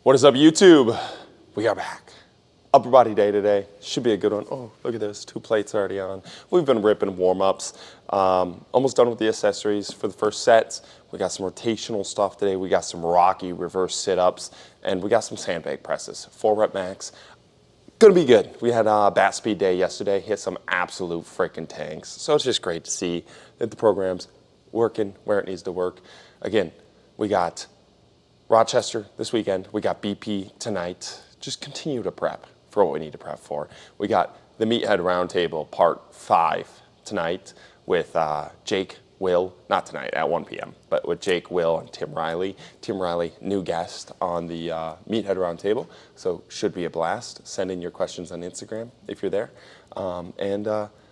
What is up, YouTube? We are back. Upper body day today. Should be a good one. Oh, look at this. 2 plates already on. We've been ripping warm-ups. Almost done with the accessories for the first sets. We got some rotational stuff today. We got some rocky reverse sit-ups. And we got some sandbag presses. 4 rep max. Gonna be good. We had a bat speed day yesterday. Hit some absolute freaking tanks. So it's just great to see that the program's working where it needs to work. Again, we got Rochester this weekend. We got BP tonight. Just continue to prep for what we need to prep for. We got the Meathead Roundtable Part 5 tonight with Jake, Will, not tonight at 1 p.m., but with Jake, Will, and Tim Riley. Tim Riley, new guest on the Meathead Roundtable, so should be a blast. Send in your questions on Instagram if you're there.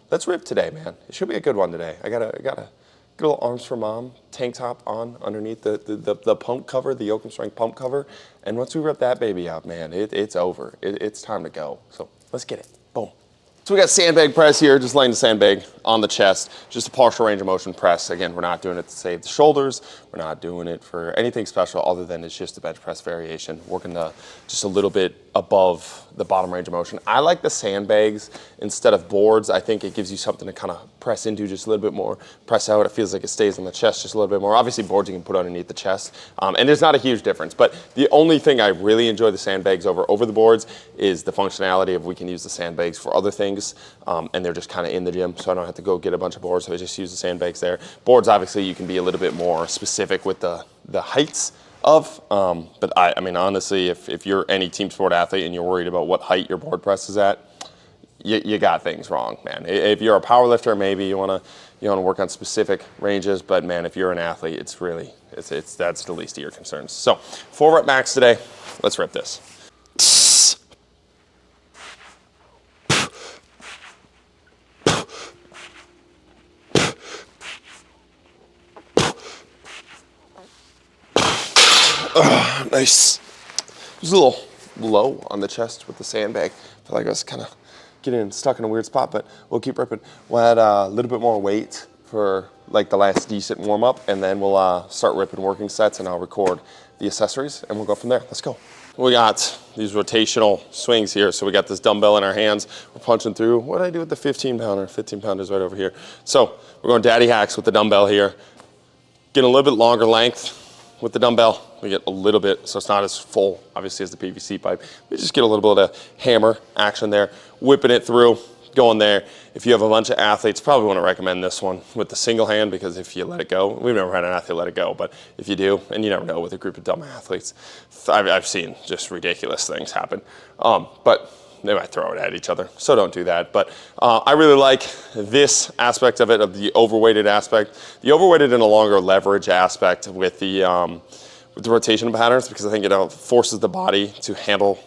Let's rip today, man. It should be a good one today. I got a good old Arms for Mom tank top on underneath the pump cover, the Yoakum Strength pump cover. And once we rip that baby out, man, it's over. It's time to go. So let's get it. Boom. So we got sandbag press here, just laying the sandbag on the chest, just a partial range of motion press. Again, we're not doing it to save the shoulders. We're not doing it for anything special other than it's just a bench press variation, working just a little bit above the bottom range of motion. I like the sandbags instead of boards. I think it gives you something to kind of press into just a little bit more, press out. It feels like it stays on the chest just a little bit more. Obviously, boards you can put underneath the chest, and there's not a huge difference. But the only thing I really enjoy the sandbags over the boards is the functionality of we can use the sandbags for other things, and they're just kind of in the gym, so I don't have to go get a bunch of boards, so I just use the sandbags there. Boards, obviously, you can be a little bit more specific with the heights of, but I mean, honestly, if you're any team sport athlete and you're worried about what height your board press is at, you got things wrong, man. If you're a power lifter, maybe you wanna work on specific ranges, but man, if you're an athlete, that's the least of your concerns. So 4 rep max today. Let's rip this. Nice. It was a little low on the chest with the sandbag. I feel like I was kind of getting stuck in a weird spot, but we'll keep ripping. We'll add a little bit more weight for like the last decent warm up, and then we'll start ripping working sets, and I'll record the accessories, and we'll go from there. Let's go. We got these rotational swings here. So we got this dumbbell in our hands. We're punching through. What did I do with the 15 pounder? 15 pounders right over here. So we're going daddy hacks with the dumbbell here. Getting a little bit longer length with the dumbbell. We get a little bit, so it's not as full, obviously, as the PVC pipe. We just get a little bit of hammer action there, whipping it through, going there. If you have a bunch of athletes, probably want to recommend this one with the single hand, because if you let it go, we've never had an athlete let it go, but if you do, and you never know with a group of dumb athletes, I've seen just ridiculous things happen. But they might throw it at each other, so don't do that. But I really like this aspect of it, of the overweighted aspect, the overweighted and a longer leverage aspect with the rotation patterns, because I think it forces the body to handle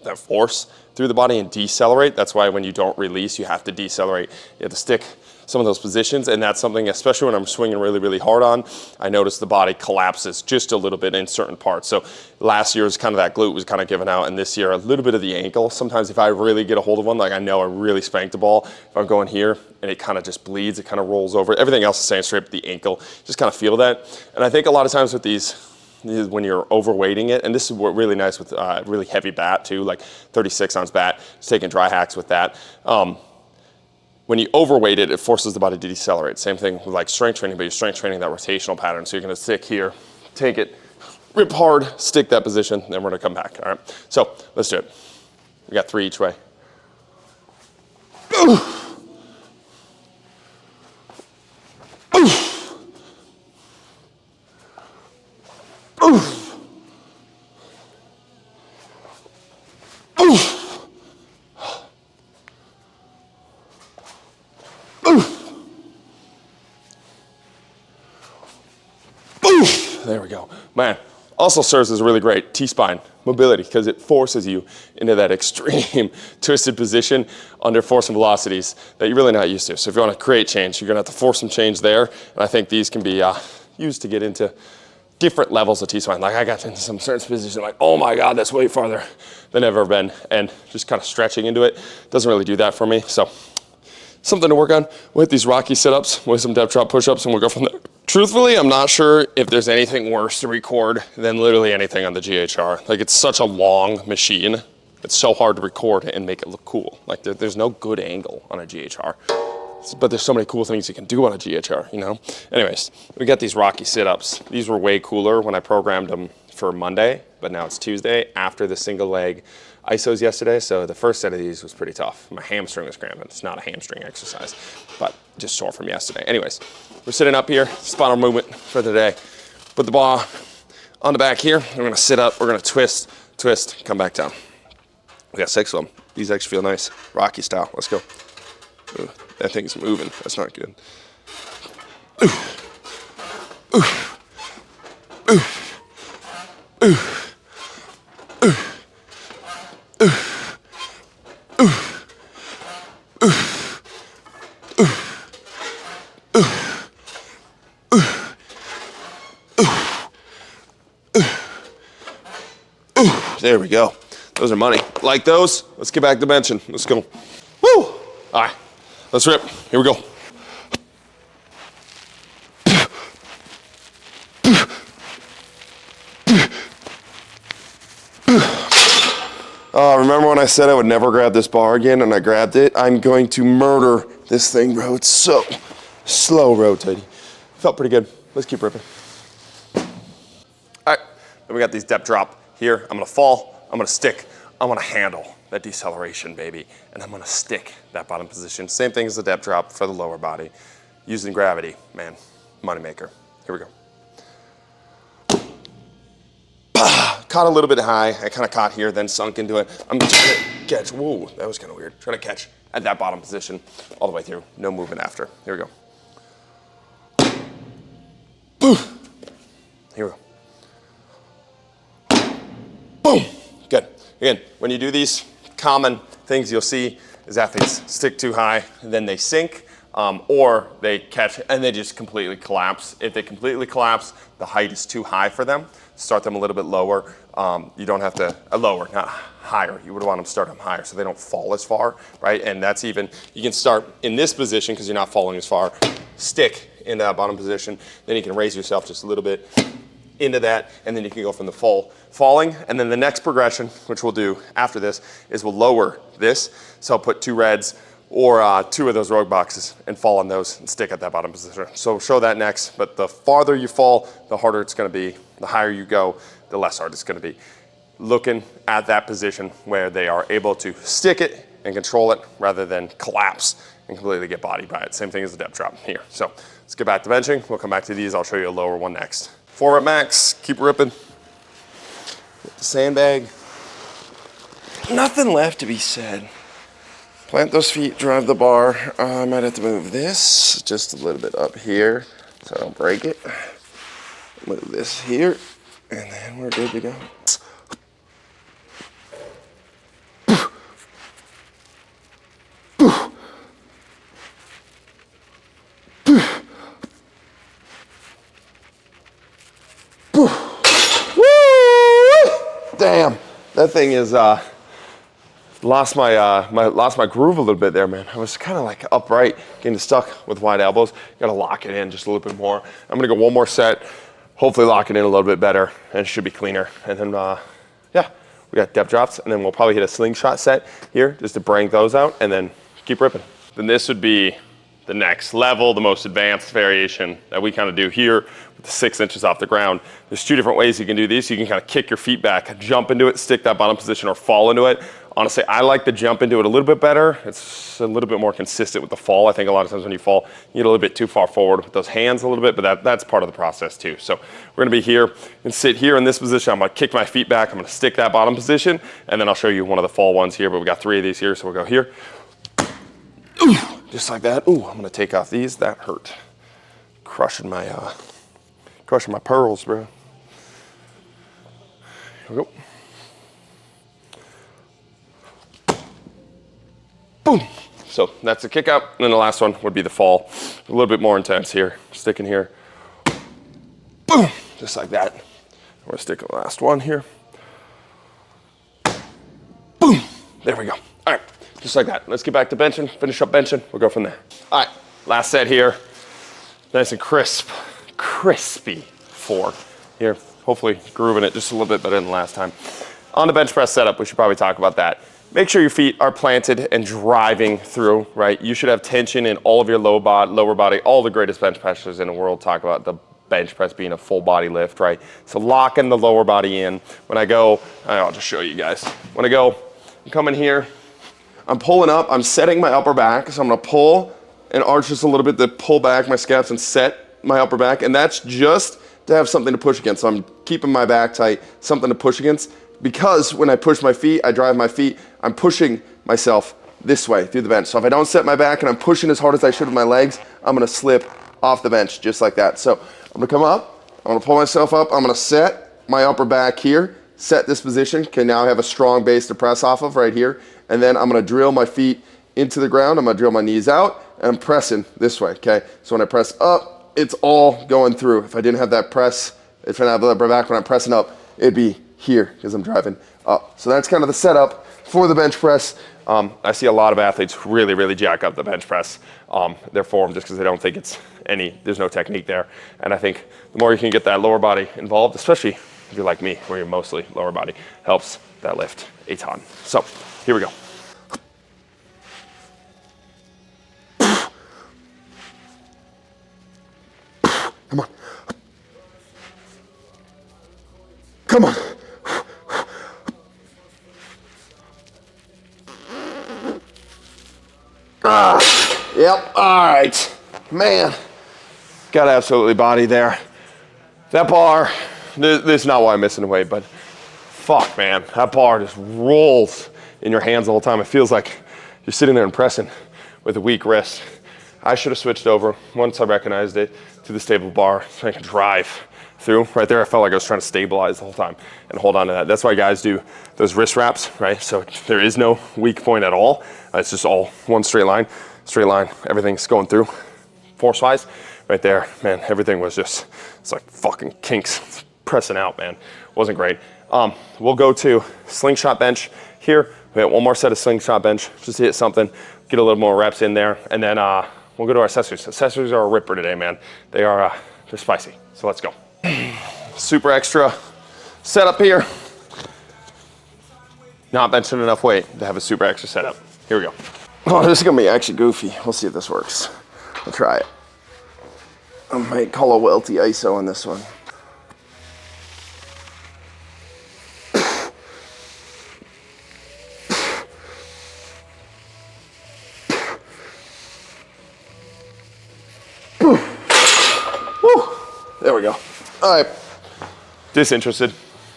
that force through the body and decelerate. That's why when you don't release, you have to decelerate. You have to stick some of those positions, and that's something, especially when I'm swinging really, really hard on, I notice the body collapses just a little bit in certain parts. So last year was kind of that glute was kind of given out, and this year a little bit of the ankle. Sometimes if I really get a hold of one, like I know I really spanked the ball, if I'm going here and it kind of just bleeds, it kind of rolls over. Everything else is staying straight, but the ankle, just kind of feel that. And I think a lot of times with these, when you're overweighting it, and this is what really nice with really heavy bat too, like 36 ounce bat, just taking dry hacks with that. When you overweight it, it forces the body to decelerate. Same thing with like strength training, but you're strength training that rotational pattern. So you're gonna stick here, take it, rip hard, stick that position, then we're gonna come back, all right? So let's do it. We got 3 each way. There we go. Man, also serves as a really great T-spine mobility, because it forces you into that extreme twisted position under force and velocities that you're really not used to. So if you want to create change, you're gonna have to force some change there. And I think these can be used to get into different levels of T-spine. Like I got into some certain positions, like, oh my God, that's way farther than I've ever been. And just kind of stretching into it doesn't really do that for me. So something to work on. We'll hit these rocky sit-ups with some depth drop push-ups, and we'll go from there. Truthfully, I'm not sure if there's anything worse to record than literally anything on the GHR. Like, it's such a long machine. It's so hard to record and make it look cool. Like, there's no good angle on a GHR. But there's so many cool things you can do on a GHR, you know? Anyways, we got these rocky sit-ups. These were way cooler when I programmed them for Monday, but now it's Tuesday after the single leg isos yesterday. So the first set of these was pretty tough. My hamstring was cramping. It's not a hamstring exercise, but just sore from yesterday. Anyways, we're sitting up here, spinal movement for the day. Put the ball on the back here. We're gonna sit up, we're gonna twist, twist, come back down. We got 6 of them. These actually feel nice, Rocky style. Let's go. Ooh, that thing's moving. That's not good. Ooh. Ooh. Ooh. Ooh. Ooh. Ooh. Ooh. Ooh. Ooh. Ooh. Ooh. There we go. Those are money. Like those? Let's get back to benching. Let's go. Woo! All right, let's rip. Here we go. Remember when I said I would never grab this bar again and I grabbed it? I'm going to murder this thing, bro. It's so slow rotating. Felt pretty good. Let's keep ripping. All right, then we got these depth drop here. I'm gonna fall, I'm gonna stick, I'm gonna handle that deceleration, baby, and I'm gonna stick that bottom position. Same thing as the depth drop for the lower body. Using gravity, man, moneymaker. Here we go. Caught a little bit high. I kind of caught here, then sunk into it. I'm trying to catch, whoa, that was kind of weird. Trying to catch at that bottom position all the way through. No movement after. Here we go. Boom. Here we go. Boom. Good. Again, when you do these, common things you'll see is athletes stick too high, and then they sink, or they catch and they just completely collapse. If they completely collapse, the height is too high for them. Start them a little bit lower. You don't have to, lower, not higher. You would want them to start them higher so they don't fall as far, right? And that's even, you can start in this position because you're not falling as far, stick in that bottom position, then you can raise yourself just a little bit into that, and then you can go from the falling, and then the next progression, which we'll do after this, is we'll lower this. So I'll put 2 reds or 2 of those rogue boxes and fall on those and stick at that bottom position. So we'll show that next, but the farther you fall, the harder it's gonna be. The higher you go, the less hard it's gonna be. Looking at that position where they are able to stick it and control it rather than collapse and completely get bodied by it. Same thing as the depth drop here. So let's get back to benching. We'll come back to these. I'll show you a lower one next. 4 rep max, keep ripping. Get the sandbag. Nothing left to be said. Plant those feet, drive the bar. I might have to move this just a little bit up here so I don't break it. Move this here, and then we're good to go. Damn, that thing is lost my groove a little bit there, man. I was kind of like upright, getting stuck with wide elbows. Gotta lock it in just a little bit more. I'm gonna go one more set, hopefully lock it in a little bit better, and it should be cleaner. And then, yeah, we got depth drops, and then we'll probably hit a slingshot set here just to bring those out, and then keep ripping. Then this would be the next level, the most advanced variation that we kind of do here with the 6 inches off the ground. There's 2 different ways you can do these. You can kind of kick your feet back, jump into it, stick that bottom position, or fall into it. Honestly, I like to jump into it a little bit better. It's a little bit more consistent with the fall. I think a lot of times when you fall, you get a little bit too far forward with those hands a little bit, but that's part of the process too. So we're gonna be here and sit here in this position. I'm gonna kick my feet back. I'm gonna stick that bottom position, and then I'll show you one of the fall ones here, but we got 3 of these here, so we'll go here. Ooh, just like that. Ooh, I'm gonna take off these. That hurt. Crushing my pearls, bro. Here we go. Boom. So that's the kick out. And then the last one would be the fall. A little bit more intense here. Sticking here. Boom. Just like that. We're gonna stick the last one here. Boom. There we go. All right. Just like that. Let's get back to benching, finish up benching. We'll go from there. All right, last set here. Nice and crisp, crispy 4 here. Hopefully grooving it just a little bit better than last time. On the bench press setup, we should probably talk about that. Make sure your feet are planted and driving through, right? You should have tension in all of your lower body. All the greatest bench pressers in the world talk about the bench press being a full body lift, right? So locking the lower body in. When I go, I'll just show you guys. When I go, I'm coming here, I'm pulling up, I'm setting my upper back. So I'm gonna pull and arch just a little bit to pull back my scaps and set my upper back. And that's just to have something to push against. So I'm keeping my back tight, something to push against. Because when I push my feet, I drive my feet, I'm pushing myself this way through the bench. So if I don't set my back and I'm pushing as hard as I should with my legs, I'm gonna slip off the bench just like that. So I'm gonna come up, I'm gonna pull myself up, I'm gonna set my upper back here, set this position, okay, now I have a strong base to press off of right here, and then I'm gonna drill my feet into the ground, I'm gonna drill my knees out, and I'm pressing this way, okay? So when I press up, it's all going through. If I didn't have that press, if I didn't have the upper back when I'm pressing up, it'd be here because I'm driving up. So that's kind of the setup for the bench press. I see a lot of athletes really jack up the bench press, their form, just because they don't think there's no technique there. And I think the more you can get that lower body involved, especially if you're like me, where you're mostly lower body, helps that lift a ton. So here we go. Come on. Come on. Yep, all right. Man, got absolutely body there. That bar, this is not why I'm missing the weight, but fuck, man, that bar just rolls in your hands the whole time. It feels like you're sitting there and pressing with a weak wrist. I should have switched over once I recognized it to the stable bar so I can drive through. Right there, I felt like I was trying to stabilize the whole time and hold on to that. That's why guys do those wrist wraps, right? So there is no weak point at all. It's just all one straight line, everything's going through. Force-wise, right there, man, everything was just, it's like fucking kinks. It's pressing out, man. Wasn't great. We'll go to slingshot bench here. We have one more set of slingshot bench, just to hit something, get a little more reps in there, and then we'll go to our accessories. Accessories are a ripper today, man. They're spicy, so let's go. Super extra setup here. Not benching enough weight to have a super extra setup. Here we go. Oh, this is gonna be actually goofy. We'll see if this works. We'll try it. I might call a welty ISO on this one. Woo. There we go. All right. Disinterested.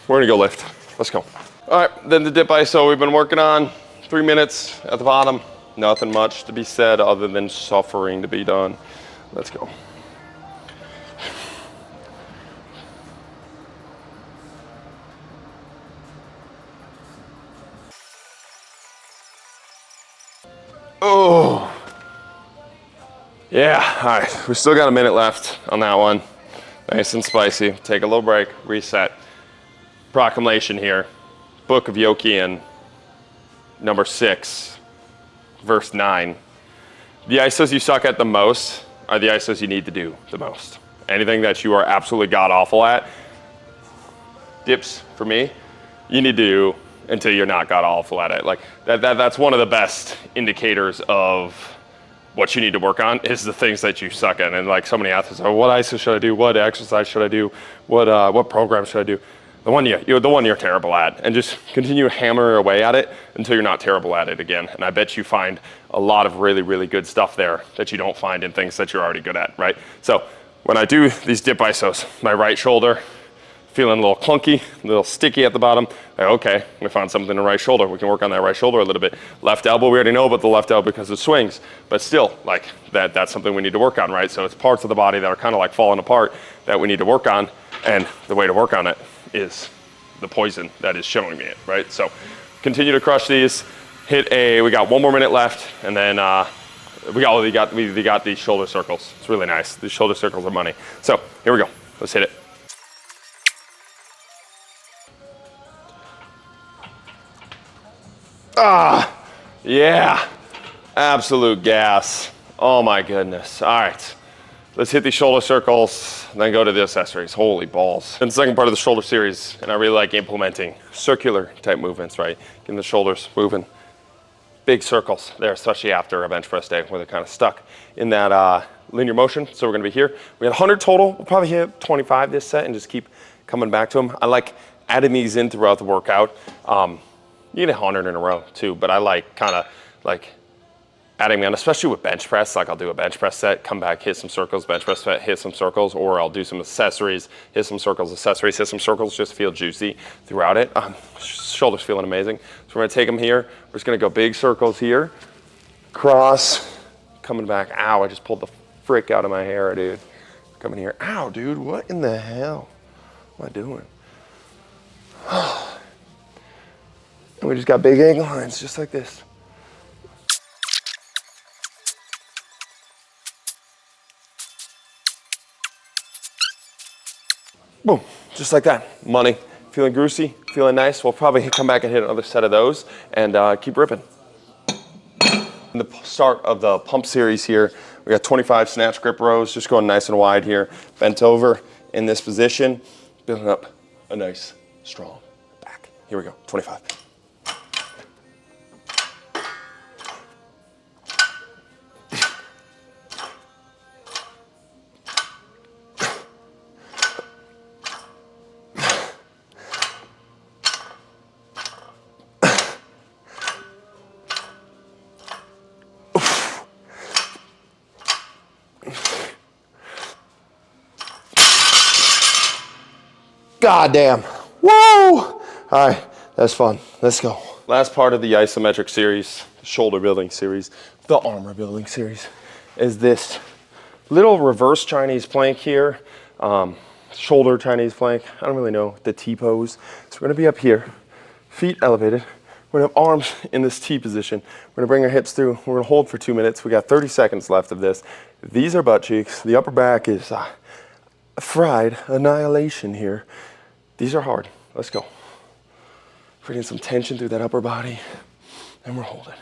We're gonna go lift. Let's go. All right, then the dip ISO we've been working on. 3 minutes at the bottom. Nothing much to be said other than suffering to be done. Let's go. Oh. Yeah, all right, we still got a minute left on that one. Nice and spicy. Take a little break, reset. Proclamation here. Book of Yokian, number 6, verse 9. The ISOs you suck at the most are the ISOs you need to do the most. Anything that you are absolutely god-awful at, dips for me, you need to do until you're not god-awful at it. Like that's one of the best indicators of what you need to work on is the things that you suck at. And like so many athletes are, what ISO should I do? What exercise should I do? What program should I do? The one you're terrible at, and just continue hammering away at it until you're not terrible at it again. And I bet you find a lot of really good stuff there that you don't find in things that you're already good at, right? So when I do these dip ISOs, my right shoulder feeling a little clunky, a little sticky at the bottom. Like, okay, we found something in the right shoulder. We can work on that right shoulder a little bit. Left elbow, we already know about the left elbow because it swings, but still, like that's something we need to work on, right? So it's parts of the body that are kind of like falling apart that we need to work on, and the way to work on it is the poison that is showing me it, right? So continue to crush these. We got 1 more minute left, and then we got these shoulder circles. It's really nice. These shoulder circles are money. So here we go. Let's hit it. Yeah, absolute gas. Oh my goodness. All right, let's hit these shoulder circles, then go to the accessories. Holy balls. And the second part of the shoulder series, and I really like implementing circular type movements, right? Getting the shoulders moving. Big circles there, especially after a bench press day where they're kind of stuck in that linear motion. So we're gonna be here. We got 100 total. We'll probably hit 25 this set and just keep coming back to them. I like adding these in throughout the workout. You get 100 in a row too, but I like kind of like adding them in, especially with bench press. Like I'll do a bench press set, come back, hit some circles, bench press set, hit some circles, or I'll do some accessories, hit some circles, accessories, hit some circles, just feel juicy throughout it. Shoulders feeling amazing. So we're gonna take them here. We're just gonna go big circles here, cross, coming back. Ow, I just pulled the frick out of my hair, dude. Coming here. Ow, dude, what in the hell am I doing? And we just got big angle lines, just like this. Boom, just like that. Money. Feeling greasy, feeling nice. We'll probably come back and hit another set of those and keep ripping. In the start of the pump series here, we got 25 snatch grip rows, just going nice and wide here. Bent over in this position, building up a nice, strong back. Here we go, 25. God damn. Woo! All right, that's fun. Let's go. Last part of the isometric series, the shoulder building series, the armor building series, is this little reverse Chinese plank here. Shoulder Chinese plank. I don't really know the T pose. So we're gonna be up here, feet elevated. We're gonna have arms in this T position. We're gonna bring our hips through. We're gonna hold for 2 minutes. We got 30 seconds left of this. These are butt cheeks. The upper back is fried annihilation here. These are hard. Let's go. Creating some tension through that upper body, and we're holding.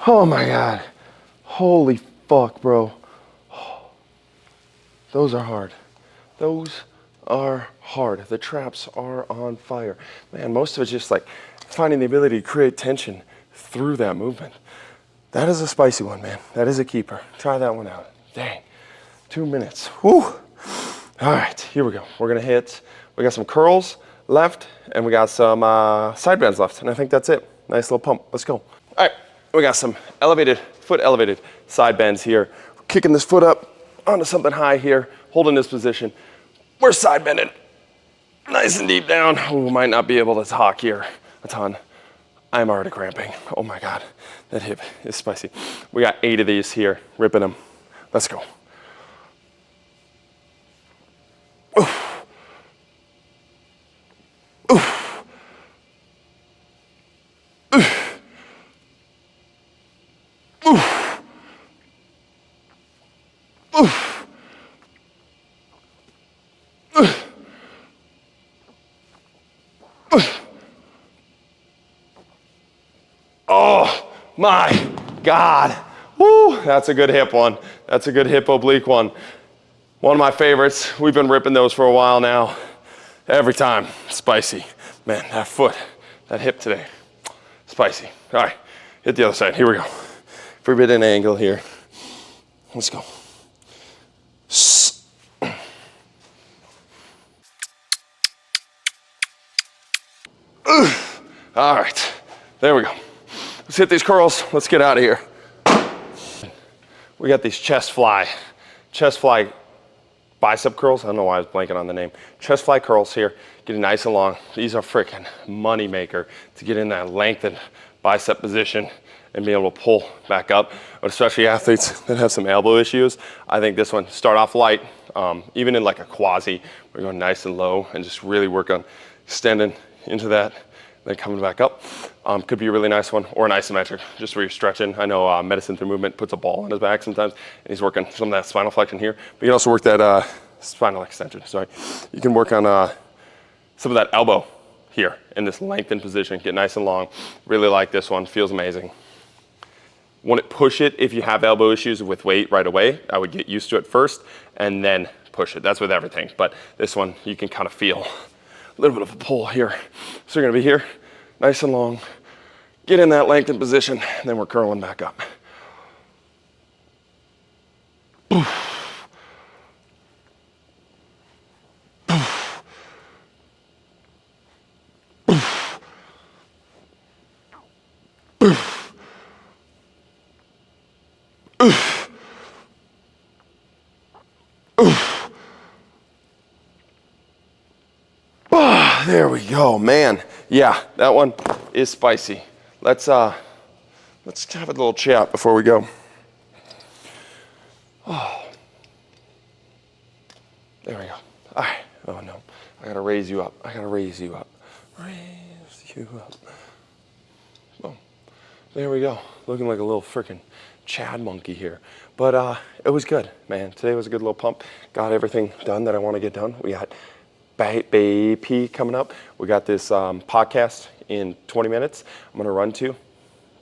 Oh my God. Holy fuck, bro. Those are hard. Those are hard. The traps are on fire. Man, most of it's just like finding the ability to create tension through that movement. That is a spicy one, man. That is a keeper. Try that one out. Dang. 2 minutes. Whew. All right, here we go. We're gonna hit, we got some curls left and we got some side bends left. And I think that's it. Nice little pump. Let's go. All right, we got some elevated, foot elevated side bends here. We're kicking this foot up onto something high here, holding this position. We're side bending nice and deep down. We might not be able to talk here a ton. I'm already cramping. Oh my God, that hip is spicy. We got 8 of these here, ripping them. Let's go. Oof. Oof. Oof. Oof. Oof. Oof. Oof. Oh my God. Woo, that's a good hip one. That's a good hip oblique one. One of my favorites. We've been ripping those for a while now. Every time, spicy. Man, that foot, that hip today, spicy. All right, hit the other side. Here we go. Forbidden angle here. Let's go. All right, there we go. Let's hit these curls. Let's get out of here. We got these chest fly bicep curls. I don't know why I was blanking on the name. Chest fly curls here, getting nice and long. These are freaking money maker to get in that lengthened bicep position and be able to pull back up. But especially athletes that have some elbow issues, I think this one, start off light, even in like a quasi, we're going nice and low and just really work on extending into that, then coming back up. Could be a really nice one, or an isometric, just where you're stretching. I know Medicine Through Movement puts a ball on his back sometimes, and he's working some of that spinal flexion here. But you can also work that spinal extension, sorry. You can work on some of that elbow here in this lengthened position, get nice and long. Really like this one, feels amazing. Wouldn't push it if you have elbow issues with weight right away. I would get used to it first and then push it. That's with everything. But this one, you can kind of feel a little bit of a pull here. So you're gonna be here, nice and long. Get in that lengthened position, and then we're curling back up. There we go, man. Yeah, that one is spicy. Let's have a little chat before we go. Oh, there we go. All right. Oh no, I gotta raise you up. I gotta raise you up. Raise you up. Boom. There we go. Looking like a little freaking Chad monkey here. But it was good, man. Today was a good little pump. Got everything done that I want to get done. We got BP coming up. We got this podcast in 20 minutes. I'm gonna run to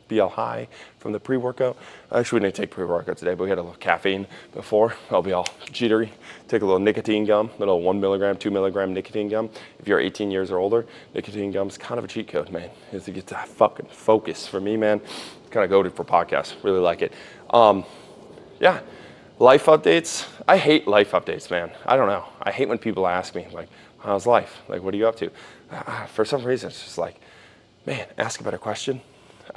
BL High from the pre-workout. Actually, we didn't take pre-workout today, but we had a little caffeine before. I'll be all jittery. Take a little nicotine gum, little 1 milligram, 2 milligram nicotine gum. If you're 18 years or older, nicotine gum's kind of a cheat code, man. It's to get that fucking focus. For me, man, kind of goated for podcasts. Really like it. Yeah, life updates. I hate life updates, man. I don't know. I hate when people ask me, like, how's life? Like, what are you up to? For some reason, it's just like, man, ask a better question.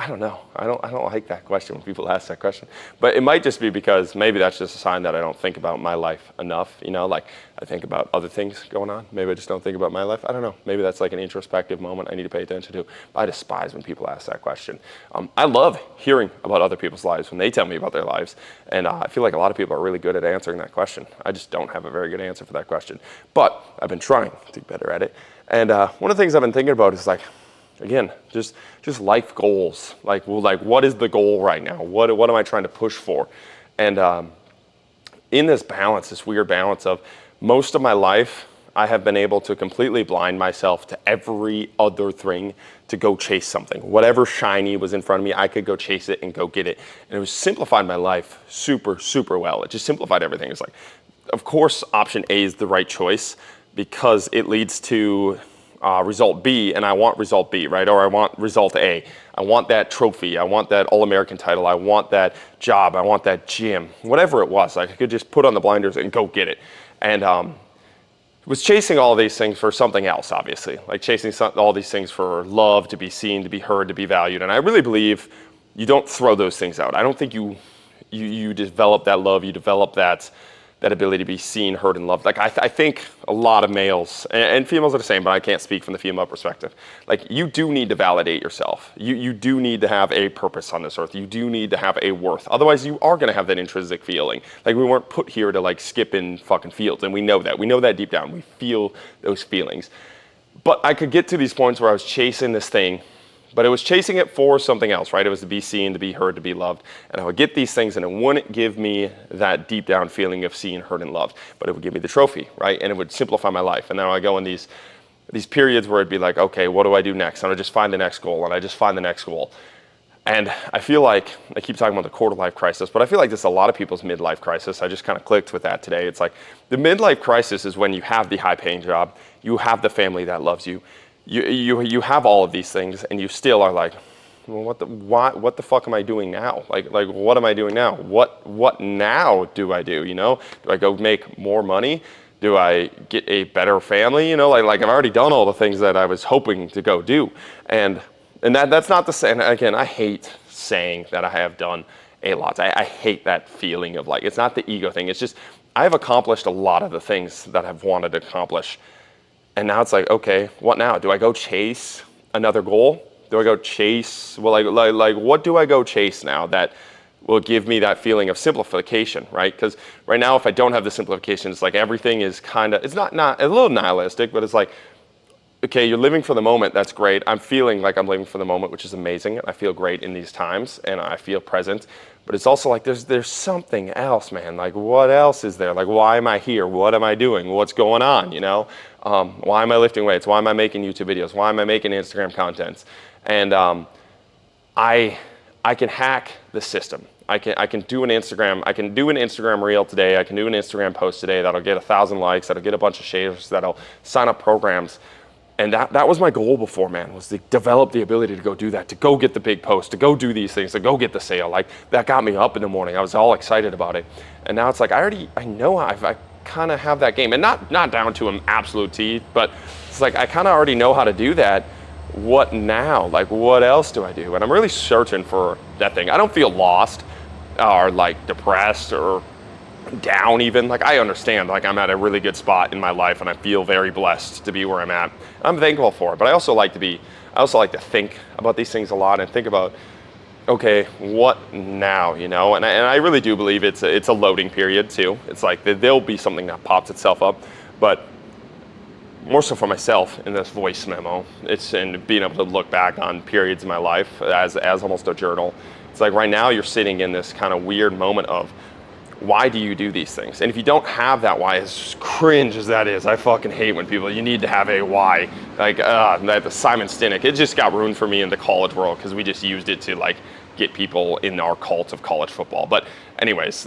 I don't know. I don't like that question when people ask that question. But it might just be because maybe that's just a sign that I don't think about my life enough. You know, like I think about other things going on. Maybe I just don't think about my life. I don't know. Maybe that's like an introspective moment I need to pay attention to. But I despise when people ask that question. I love hearing about other people's lives when they tell me about their lives. And I feel like a lot of people are really good at answering that question. I just don't have a very good answer for that question. But I've been trying to get better at it. And one of the things I've been thinking about is like, again, just life goals. Like what is the goal right now? What am I trying to push for? And in this balance, this weird balance of most of my life, I have been able to completely blind myself to every other thing to go chase something. Whatever shiny was in front of me, I could go chase it and go get it. And it was simplified my life super, super well. It just simplified everything. It's like, of course, option A is the right choice because it leads to result B, and I want result B, right? Or I want result A. I want that trophy. I want that All-American title. I want that job. I want that gym. Whatever it was, like I could just put on the blinders and go get it. And was chasing all these things for something else, obviously. Like chasing all these things for love, to be seen, to be heard, to be valued. And I really believe you don't throw those things out. I don't think you develop that love, you develop that ability to be seen, heard, and loved. Like I think a lot of males and females are the same, but I can't speak from the female perspective. Like you do need to validate yourself. You do need to have a purpose on this earth. You do need to have a worth. Otherwise, you are gonna have that intrinsic feeling. Like we weren't put here to like skip in fucking fields, and we know that. We know that deep down. We feel those feelings. But I could get to these points where I was chasing this thing, but it was chasing it for something else, right? It was to be seen, to be heard, to be loved. And I would get these things and it wouldn't give me that deep down feeling of seen, heard, and loved, but it would give me the trophy, right? And it would simplify my life. And then I go in these periods where it'd be like, okay, what do I do next? And I just find the next goal and I just find the next goal. And I feel like, I keep talking about the quarter life crisis, but I feel like this is a lot of people's midlife crisis. I just kind of clicked with that today. It's like the midlife crisis is when you have the high paying job, you have the family that loves you, you have all of these things, and you still are like, well, what the fuck am I doing now? Like what am I doing now? What now do I do? You know, do I go make more money? Do I get a better family? You know, like I've already done all the things that I was hoping to go do, and that's not the same. Again, I hate saying that I have done a lot. I hate that feeling of like, it's not the ego thing. It's just I've accomplished a lot of the things that I've wanted to accomplish. And now it's like, okay, what now? Do I go chase another goal? Do I go chase, well, like what do I go chase now that will give me that feeling of simplification, right? Because right now, if I don't have the simplification, it's like everything is kind of, it's not a little nihilistic, but it's like okay, you're living for the moment. That's great. I'm feeling like I'm living for the moment, which is amazing. I feel great in these times, and I feel present. But it's also like there's something else, man. Like, what else is there? Like, why am I here? What am I doing? What's going on? You know, why am I lifting weights? Why am I making YouTube videos? Why am I making Instagram contents? And I can hack the system. I can do an Instagram reel today. I can do an Instagram post today that'll get 1,000 likes. That'll get a bunch of shares. That'll sign up programs. And that was my goal before, man, was to develop the ability to go do that, to go get the big post, to go do these things, to go get the sale. Like, that got me up in the morning. I was all excited about it. And now it's like, I know I kind of have that game. And not down to an absolute T, but it's like, I kind of already know how to do that. What now? Like, what else do I do? And I'm really searching for that thing. I don't feel lost or like depressed or down even. Like, I understand, like, I'm at a really good spot in my life and I feel very blessed to be where I'm at. I'm thankful for it, but I also like to think about these things a lot and think about, okay, what now, you know? And I really do believe it's a loading period too. It's like there'll be something that pops itself up, but more so for myself in this voice memo, it's in being able to look back on periods in my life as almost a journal. It's like right now you're sitting in this kind of weird moment of, why do you do these things? And if you don't have that why, as cringe as that is, I fucking hate when you need to have a why. Like, the Simon Sinek, it just got ruined for me in the college world because we just used it to like get people in our cult of college football. But anyways,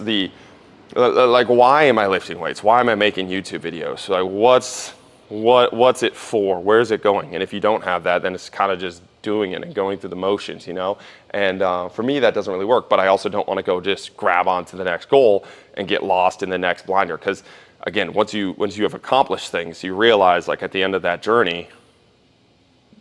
like, why am I lifting weights? Why am I making YouTube videos? So like, what's it for? Where's it going? And if you don't have that, then it's kind of just doing it and going through the motions, you know? And for me, that doesn't really work, but I also don't want to go just grab onto the next goal and get lost in the next blinder. Because again, once you have accomplished things, you realize, like, at the end of that journey,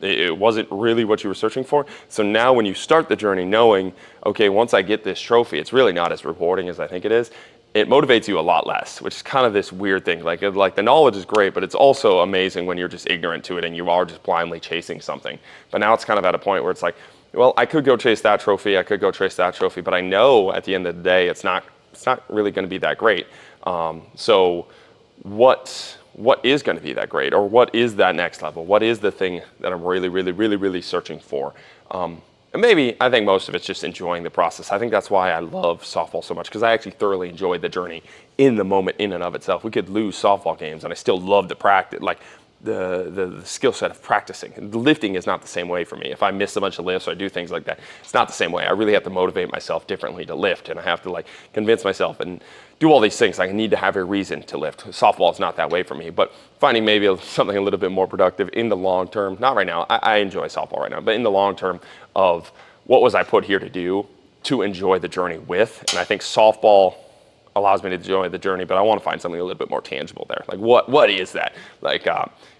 it wasn't really what you were searching for. So now when you start the journey knowing, okay, once I get this trophy, it's really not as rewarding as I think it is, it motivates you a lot less, which is kind of this weird thing. Like the knowledge is great, but it's also amazing when you're just ignorant to it and you are just blindly chasing something. But now it's kind of at a point where it's like, well, I could go chase that trophy, I could go chase that trophy, but I know at the end of the day, it's not really going to be that great. So what is going to be that great, or what is that next level? What is the thing that I'm really, really, really, really searching for? And maybe, I think most of it's just enjoying the process. I think that's why I love softball so much, because I actually thoroughly enjoy the journey in the moment in and of itself. We could lose softball games and I still love the practice, like the skill set of practicing. The lifting is not the same way for me. If I miss a bunch of lifts or I do things like that, it's not the same way. I really have to motivate myself differently to lift, and I have to like convince myself and do all these things. I need to have a reason to lift. Softball is not that way for me, but finding maybe something a little bit more productive in the long term, not right now, I enjoy softball right now, but in the long term of what was I put here to do, to enjoy the journey with. And I think softball allows me to enjoy the journey, but I want to find something a little bit more tangible there. Like, what is that? Like,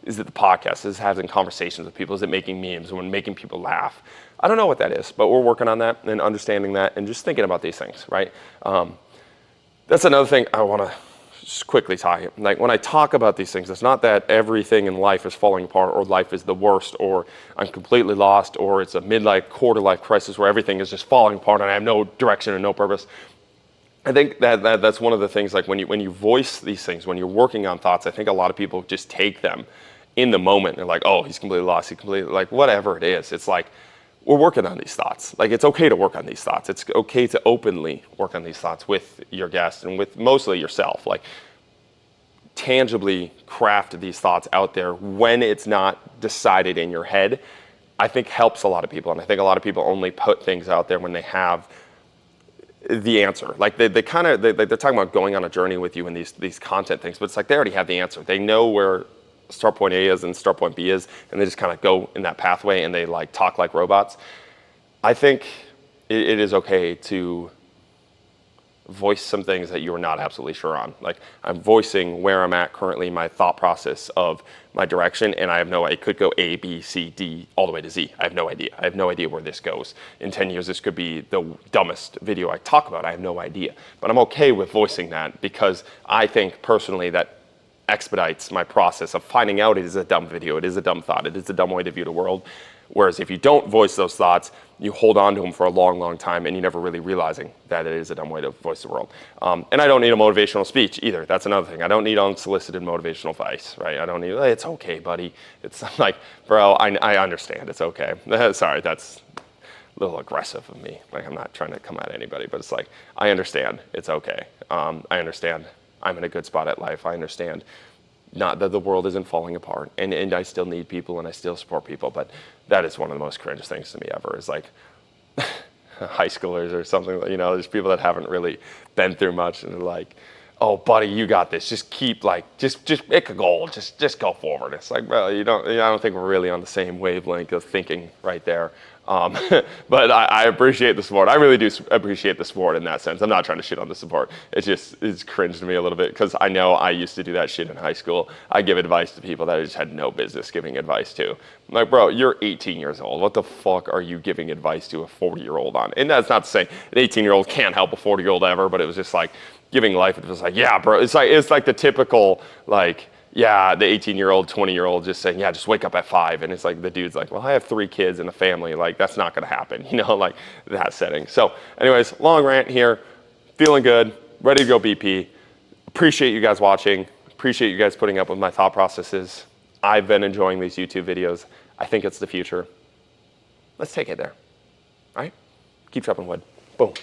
is it the podcast? Is it having conversations with people? Is it making memes and making people laugh? I don't know what that is, but we're working on that and understanding that and just thinking about these things, right? That's another thing I want to just quickly talk. Like, when I talk about these things, it's not that everything in life is falling apart or life is the worst or I'm completely lost or it's a midlife, quarter-life crisis where everything is just falling apart and I have no direction and no purpose. I think that's one of the things, like when you voice these things, when you're working on thoughts, I think a lot of people just take them in the moment. They're like, oh, he's completely lost. He's completely, like, whatever it is. It's like, we're working on these thoughts. Like, it's okay to work on these thoughts. It's okay to openly work on these thoughts with your guests and with mostly yourself. Like, tangibly craft these thoughts out there when it's not decided in your head, I think helps a lot of people. And I think a lot of people only put things out there when they have the answer. Like, they're talking about going on a journey with you in these content things, but it's like they already have the answer. They know where start point A is and start point B is, and they just kind of go in that pathway and they like talk like robots. I think it is okay to voice some things that you are not absolutely sure on. Like, I'm voicing where I'm at currently, my thought process of my direction, and I have no idea. It could go A, B, C, D, all the way to Z. I have no idea. I have no idea where this goes. In 10 years, this could be the dumbest video I talk about. I have no idea. But I'm okay with voicing that because I think personally that expedites my process of finding out it is a dumb video, it is a dumb thought, it is a dumb way to view the world. Whereas if you don't voice those thoughts, you hold on to them for a long, long time and you never really realizing that it is a dumb way to voice the world. And I don't need a motivational speech either. That's another thing. I don't need unsolicited motivational advice, right? I don't need, hey, it's okay, buddy. It's like, bro, I understand, it's okay. Sorry, that's a little aggressive of me. Like, I'm not trying to come at anybody, but it's like, I understand, it's okay. I understand I'm in a good spot at life. I understand not that the world isn't falling apart, and I still need people and I still support people, but that is one of the most cringe things to me ever, is like high schoolers or something, you know, there's people that haven't really been through much and they're like, oh buddy, you got this, just keep like, just make a goal, just go forward. It's like, well, I don't think we're really on the same wavelength of thinking right there. But I appreciate the support. I really do appreciate the support in that sense. I'm not trying to shit on the support. It's cringe to me a little bit because I know I used to do that shit in high school. I give advice to people that I just had no business giving advice to. I'm like, bro, you're 18 years old. What the fuck are you giving advice to a 40-year-old on? And that's not to say an 18-year-old can't help a 40-year-old ever, but it was just like giving life. It was like, yeah, bro. It's like the typical like, yeah, the 18-year-old, 20-year-old just saying, yeah, just wake up at 5. And it's like, the dude's like, well, I have 3 kids and a family. Like, that's not going to happen, you know, like that setting. So anyways, long rant here, feeling good, ready to go BP. Appreciate you guys watching. Appreciate you guys putting up with my thought processes. I've been enjoying these YouTube videos. I think it's the future. Let's take it there, all right? Keep chopping wood. Boom.